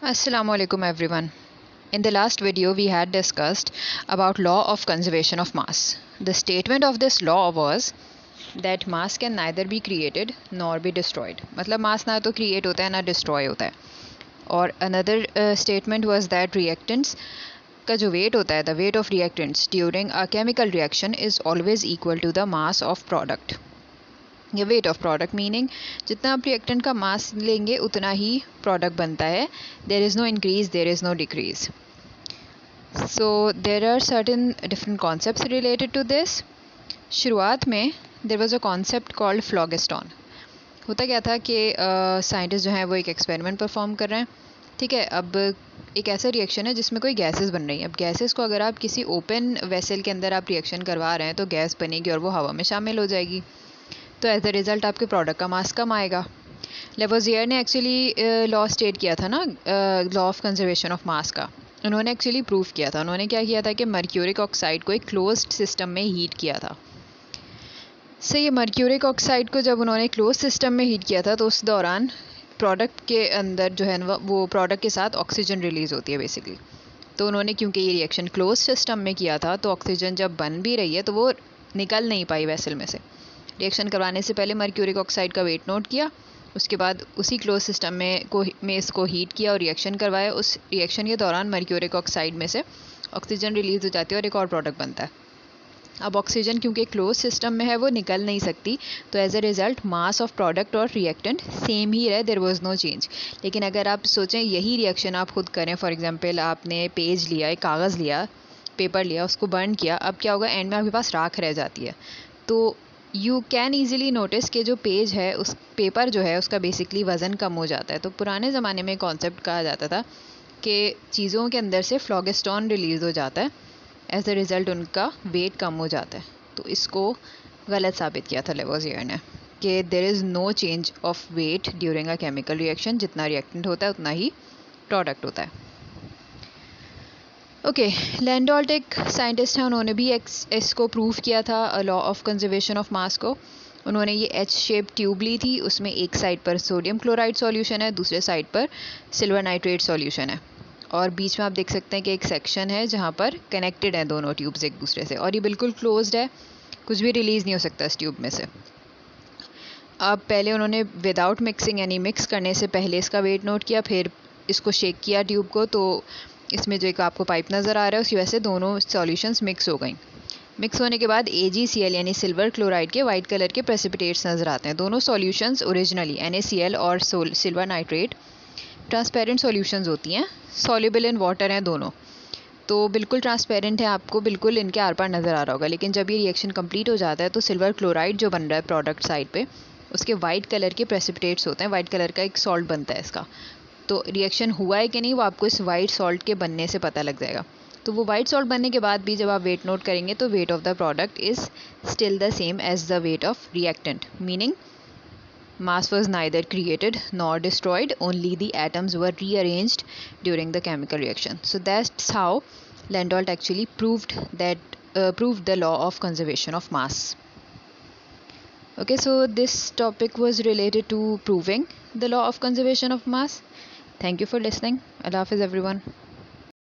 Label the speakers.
Speaker 1: Assalamu alaikum everyone. In the last video we had discussed about law of conservation of mass. The statement of this law was that mass can neither be created nor be destroyed. मतलब mass ना तो create होता है ना destroy होता है. और another statement was that reactants का जो weight होता है, the weight of reactants during a chemical reaction is always equal to the mass of product. ये वेट ऑफ प्रोडक्ट मीनिंग जितना आप रिएक्टेंट का मास लेंगे उतना ही प्रोडक्ट बनता है. There is no increase, there is no decrease. So there are certain different concepts related to this. शुरुआत में there was a concept called phlogiston. होता क्या था कि साइंटिस्ट जो हैं वो एक एक्सपेरिमेंट परफॉर्म कर रहे हैं. ठीक है, अब एक ऐसा रिएक्शन है जिसमें कोई गैसेस बन रही हैं. अब गैसेस को अगर आप किसी ओपन वेसल के अंदर आप रिएक्शन करवा रहे हैं तो गैस बनेगी और वो हवा में शामिल हो जाएगी. तो एज अ रिज़ल्ट आपके प्रोडक्ट का मास कम आएगा. लेवोजियर ने एक्चुअली लॉ स्टेट किया था ना, law of conservation of mass का. उन्होंने एक्चुअली प्रूव किया था. उन्होंने क्या किया था कि मर्क्यूरिक ऑक्साइड को एक क्लोज्ड सिस्टम में हीट किया था. से ये मर्क्यूरिक ऑक्साइड को जब उन्होंने क्लोज सिस्टम में हीट किया था तो उस दौरान प्रोडक्ट के अंदर जो है वो प्रोडक्ट के साथ ऑक्सीजन रिलीज़ होती है बेसिकली. तो उन्होंने क्योंकि ये रिएक्शन क्लोज सिस्टम में किया था तो ऑक्सीजन जब बन भी रही है तो वो निकल नहीं पाई वेसल में से. रिएक्शन करवाने से पहले मर्क्यूरिक ऑक्साइड का वेट नोट किया, उसके बाद उसी क्लोज सिस्टम में इसको हीट किया और रिएक्शन करवाया. उस रिएक्शन के दौरान मर्क्यूरिक ऑक्साइड में से ऑक्सीजन रिलीज़ हो जाती है और एक और प्रोडक्ट बनता है. अब ऑक्सीजन क्योंकि क्लोज सिस्टम में है वो निकल नहीं सकती, तो as a result mass of product और रिएक्टेंट सेम ही रहे, देयर वाज नो चेंज. लेकिन अगर आप सोचें यही रिएक्शन आप खुद करें, फॉर एग्जांपल आपने पेज लिया, एक कागज़ लिया, पेपर लिया, उसको बर्न किया, अब क्या होगा, एंड में आपके पास राख रह जाती है. तो यू कैन ईज़िली नोटिस कि जो पेज है, उस पेपर जो है उसका बेसिकली वज़न कम हो जाता है. तो पुराने ज़माने में कॉन्सेप्ट कहा जाता था कि चीज़ों के अंदर से फ्लॉगिस्टॉन रिलीज़ हो जाता है, एज अ रिज़ल्ट उनका वेट कम हो जाता है. तो इसको गलत साबित किया था लेवोजियर ने कि there is no change of weight during a chemical reaction. जितना रिएक्टेंट होता है उतना ही प्रोडक्ट होता है. ओके, लैंडोल्ट एक साइंटिस्ट हैं, उन्होंने भी इसको प्रूव किया था law of conservation of mass को. उन्होंने ये एच शेप ट्यूब ली थी, उसमें एक साइड पर सोडियम क्लोराइड सॉल्यूशन है, दूसरे साइड पर सिल्वर नाइट्रेट सॉल्यूशन है, और बीच में आप देख सकते हैं कि एक सेक्शन है जहाँ पर कनेक्टेड हैं दोनों ट्यूब्स एक दूसरे से, और ये बिल्कुल क्लोज्ड है, कुछ भी रिलीज़ नहीं हो सकता इस ट्यूब में से. अब पहले उन्होंने विदाउट मिक्सिंग यानी मिक्स करने से पहले इसका वेट नोट किया, फिर इसको शेक किया ट्यूब को, तो इसमें जो एक आपको पाइप नज़र आ रहा है उसकी वजह से दोनों सॉल्यूशंस मिक्स हो गई. मिक्स होने के बाद AgCl यानी सिल्वर क्लोराइड के वाइट कलर के प्रेसिपिटेट्स नज़र आते हैं. दोनों सॉल्यूशंस ओरिजिनली NaCl और सिल्वर नाइट्रेट ट्रांसपेरेंट सॉल्यूशंस होती हैं, सॉल्युबल इन वाटर हैं दोनों, तो बिल्कुल ट्रांसपेरेंट है, आपको बिल्कुल इनके आर पार नज़र आ रहा होगा. लेकिन जब ये रिएक्शन कंप्लीट हो जाता है तो सिल्वर क्लोराइड जो बन रहा है प्रोडक्ट साइड पे, उसके वाइट कलर के प्रेसिपिटेट्स होते हैं, वाइट कलर का एक सॉल्ट बनता है इसका. तो रिएक्शन हुआ है कि नहीं वो आपको इस वाइट सॉल्ट के बनने से पता लग जाएगा. तो वो वाइट सॉल्ट बनने के बाद भी जब आप वेट नोट करेंगे तो weight of the product is still the same as the weight of reactant, meaning mass was neither created nor destroyed, only the atoms were rearranged during the chemical reaction. So that's how Landolt actually proved the law of conservation of mass. Okay, so this topic was related to proving the law of conservation of mass. Thank you for listening. Allah Hafiz everyone.